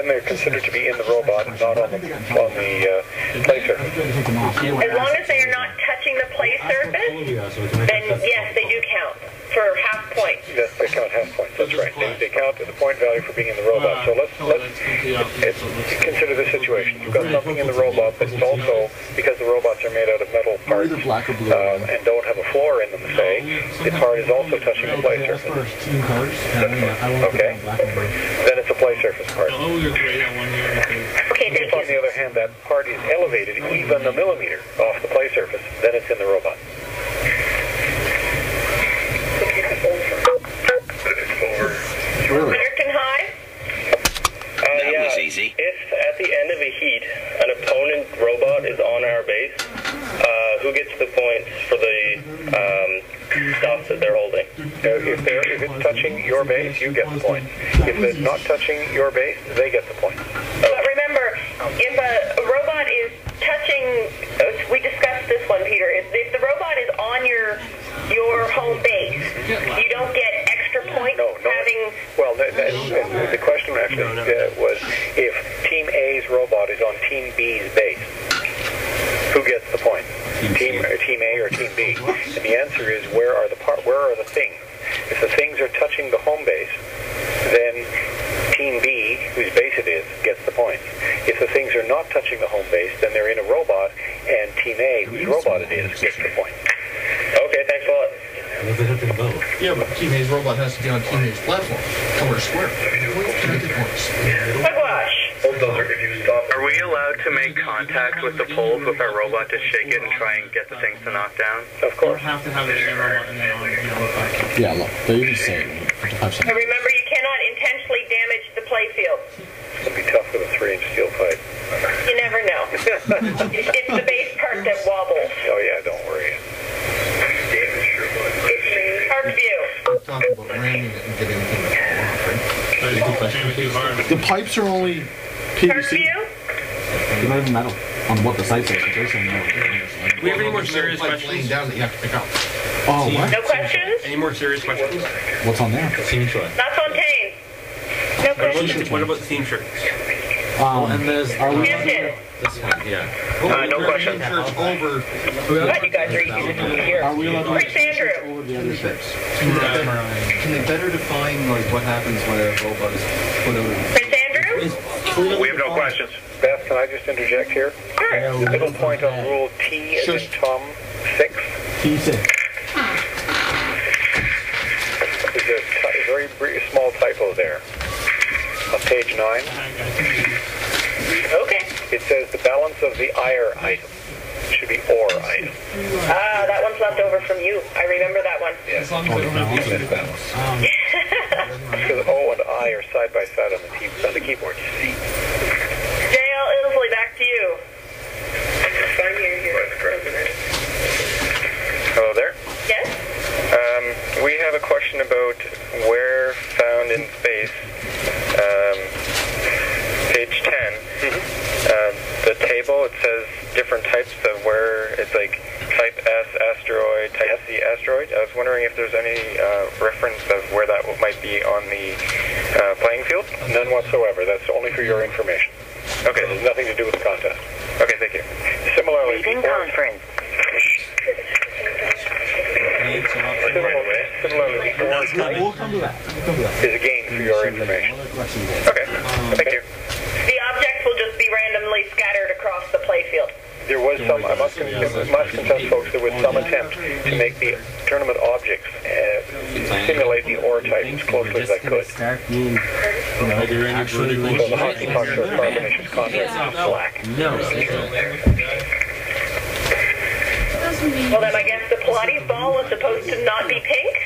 then they're considered to be in the robot, not on the play surface. As long as they are not touching the play surface, then yes, they do count for half points. Yes, they count half points. That's right. They count the point value for being in the robot. So let's consider this situation. You've got something in the robot that's also, because the robots are made out of metal parts and don't have a floor in them, say, the part is also touching the play surface. Okay? Then it's a play surface part. Okay, If, on the other hand, that part is elevated even a millimeter off the play surface, then it's in the robot. American High? That was easy. If at the end of a heat, an opponent robot is on our base, who gets the points for the stuff that they're holding? If it's touching your base, you get the point. If it's not touching your base, they get the point. But remember, if a robot is touching, we discussed this one, Peter, if the robot is on your home base, you don't get extra points having... Well, the question actually was if Team A's robot is on Team B's base, who gets the point? Team A or Team B? And the answer is where are the things? If the things are touching the home base, then Team B, whose base it is, gets the points. If the things are not touching the home base, then they're in a robot, and Team A, whose robot it is, gets the points. Okay, thanks a lot. Yeah, but Team A's robot has to be on Team A's platform. Color square. Are we allowed to make contact with the poles with our robot to shake it and try and get the things to knock down? Of course. Have to have it in a robot and then on Yeah, look, they even say it. And remember, you cannot intentionally damage the playfield. It'll be tough with a 3-inch steel pipe. You never know. It's the base part that wobbles. Oh yeah, don't worry. Park view. Talking about ramming it and getting anything to fall off, right? The pipes are only Park PVC. view? They're not even metal on what the site says. They're saying no. We have any more serious Laying questions? down that you have to pick up. Oh, what? No questions? Any more serious questions? What's on there? Theme shirt. Not Fontaine. No questions? What about the theme shirts? And there's Hampton. This one, yeah. No question. Over. God, you guys are easy to hear. Are we allowed to Prince Andrew. over the other ships? Can they better define like what happens when a robot is put out? Prince Andrew? We have no questions. Beth, can I just interject here? Sure. The middle point on rule T as in Tom 6 T6. is a very small typo there. On page 9, Okay. it says the balance of the ire item. It should be or item. Ah, that one's left over from you. I remember that one. Yes. Because O and I are side by side on the keyboard, you see. J.L. Ilsley, back to you. Hello there. Yes? We have a question about where found in space, page 10. The table, it says different types of where it's like type S asteroid, type C asteroid. I was wondering if there's any reference of where that might be on the playing field? None whatsoever. That's only for your information. Okay. It has nothing to do with the contest. Okay, thank you. Similarly, Teleconfrence. Similarly, the orange type We'll come to that. is again for your information. Okay, thank you. The objects will just be randomly scattered across the playfield. There was some, I must confess, folks, there was some attempt to make the tournament objects simulate the ore type as closely as I could. So the hockey pucks are carbonaceous content black. Well, then I guess the Pilates ball was supposed to not be pink?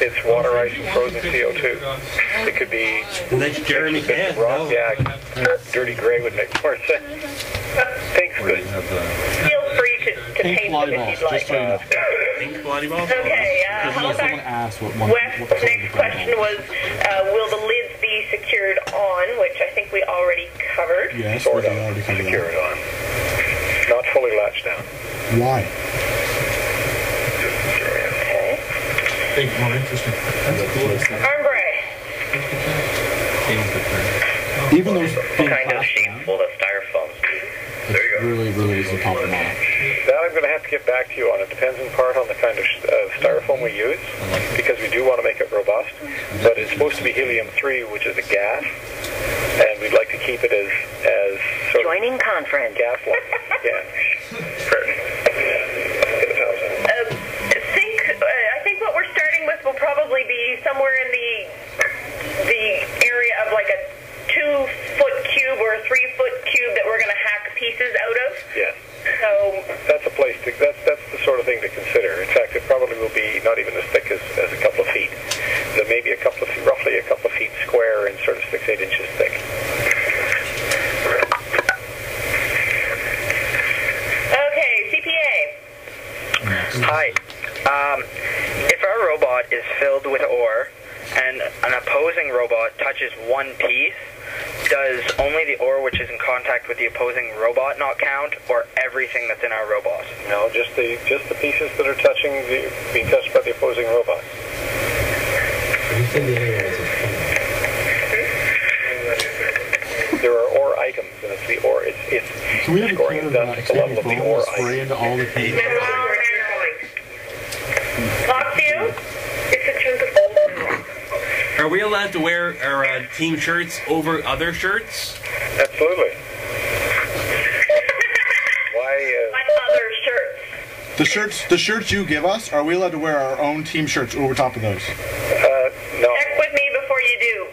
It's water, ice, and frozen CO2. It could be The next Jeremy can. rock, yeah, dirty gray would make more sense. Pink's good. Feel free to paint them if you'd like. Pink Pilates ball? Okay, Someone Halifax asked what one. West, the next question was, will the lids be secured on, which I think we already covered. Yes, Sort we of already covered secured that. on. Not fully latched down. Why? Okay. Think more interesting. Armbray. Even those What big kind of plastic sheets ones, will the styrofoam be? it's really easy to top them off. That I'm going to have to get back to you on. It depends in part on the kind of styrofoam we use, because we do want to make it robust. But it's supposed to be helium-3, which is a gas, and we'd like to keep it as sort of Joining conference. gas-like. Yeah. I think what we're starting with will probably be somewhere in the area of like a 2-foot cube or a 3-foot cube that we're going to hack pieces out of. Yes. So That's a place to, that's the sort of thing to consider. In fact, it probably will be not even as thick as a couple of feet. So maybe roughly a couple of feet square and sort of 6-8 inches thick. okay, CPA. Hi. If our robot is filled with ore and an opposing robot touches one piece, does only the ore which is in contact with the opposing robot not count, or everything that's in our robot? No, just the pieces that are being touched by the opposing robot. There are ore items, and it's the ore. It's Can we have a scoring can of done at the level of the ore spray item. into all the cables? Lost you? It's a chunk of Are we allowed to wear our team shirts over other shirts? Absolutely. Why? What other shirts? The shirts you give us, are we allowed to wear our own team shirts over top of those? No. Check with me before you do.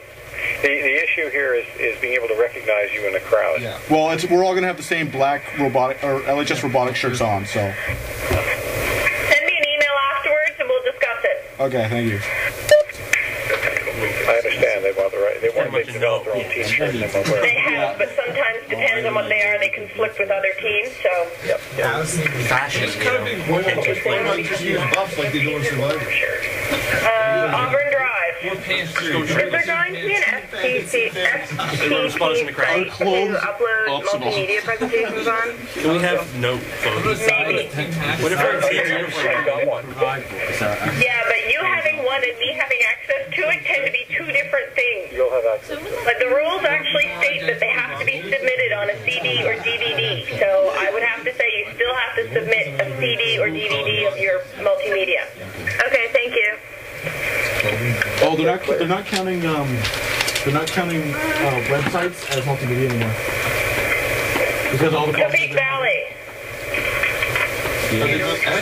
The issue here is being able to recognize you in the crowd. Yeah. Well, we're all going to have the same black robotic or LHS robotic shirts on, so. Send me an email afterwards and we'll discuss it. Okay, thank you. I understand they want to develop their own team shirt. And they want to wear They it. have, but sometimes depends on what they are. They conflict with other teams, so. Yep. Fashion, you know. Why not just use buffs like they do in Survivor? Auburn Drive. Is there going to be an FTP site to upload multimedia presentations on? Can we have no photos? Maybe. What if our team I've got one. Yeah, but you having one and me having access to it tend to be two different things. You'll have access. But the rules actually state that they have to be submitted on a CD or DVD. So I would have to say you still have to submit a CD or DVD of your multimedia. Okay, thank you. Oh, they're not counting websites as multimedia anymore. Because all the Peak Valley. So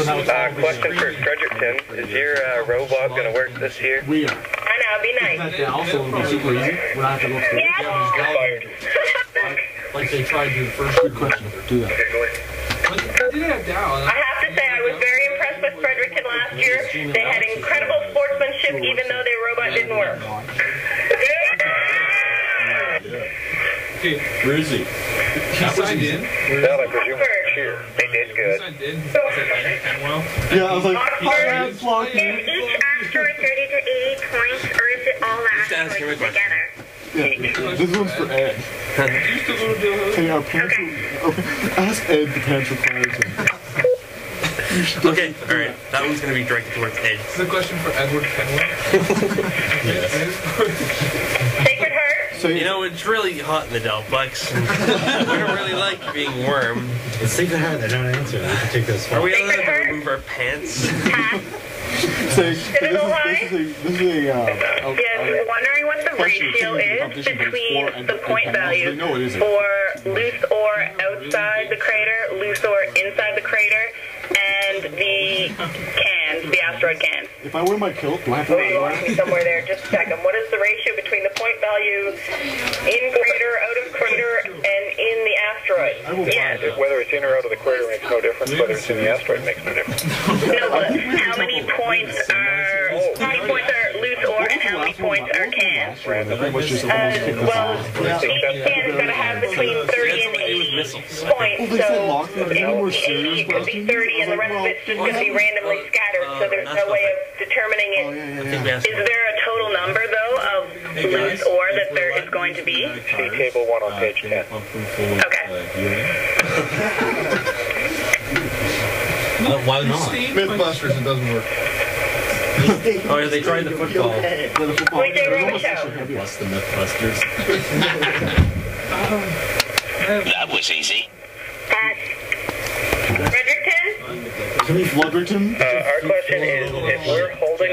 now it's all Question for Fredericton. Is your robot going to work this year? We are. I know, be nice. That down, so it'll be super easy. We're not have to go through it. Yeah. Like they tried to first. Good question. Do that. I have to say, I was very impressed with Fredericton last year. They had incredible sportsmanship, even though their robot didn't work. Where is he? Signed in. Well, I presume it's here. They did good. Yeah, I was like, Oxford. Is each asteroid 30 to 80 points, or is it all asteroids together? yeah, this one's for Ed. Hey, our pants. Ask Ed the pants requires. Okay, alright. That one's going to be directed towards Ed. This is a question for Edward Kenwood. Sacred Heart. So You know, it's really hot in the Delplex. We don't really like being warm. It's Sacred Heart. They don't answer. We can take this Are one. we allowed to remove our pants? Pass. this is Did it go high? Yes, wondering what the ratio is between the point values for loose ore outside the crater, loose ore inside the crater, and the cans, the asteroid cans. If I wear my kilt, do I have to Oh, you lost me somewhere there. Just a second. What is the ratio between the point value in crater, out of crater, and in the asteroid? I will Yes. Whether it's in or out of the crater makes no difference. Whether it's in the asteroid makes no difference. No, but how many points are loose ore and how many points are cans? Well, each can is going to have between 30 and 80 points, so it could be 80, it could be 30, and the rest of it's just going to be randomly scattered, so there's no way of determining it. Is there a total number, though, of loose ore that there is going to be? See table 1 on page 10. Okay. Why not? Mythbusters, it doesn't work. Oh, yeah, they tried the football. We did Roman show. Plus the Mythbusters. That was easy. Fredericton? Fredericton? Our question is, if we're holding an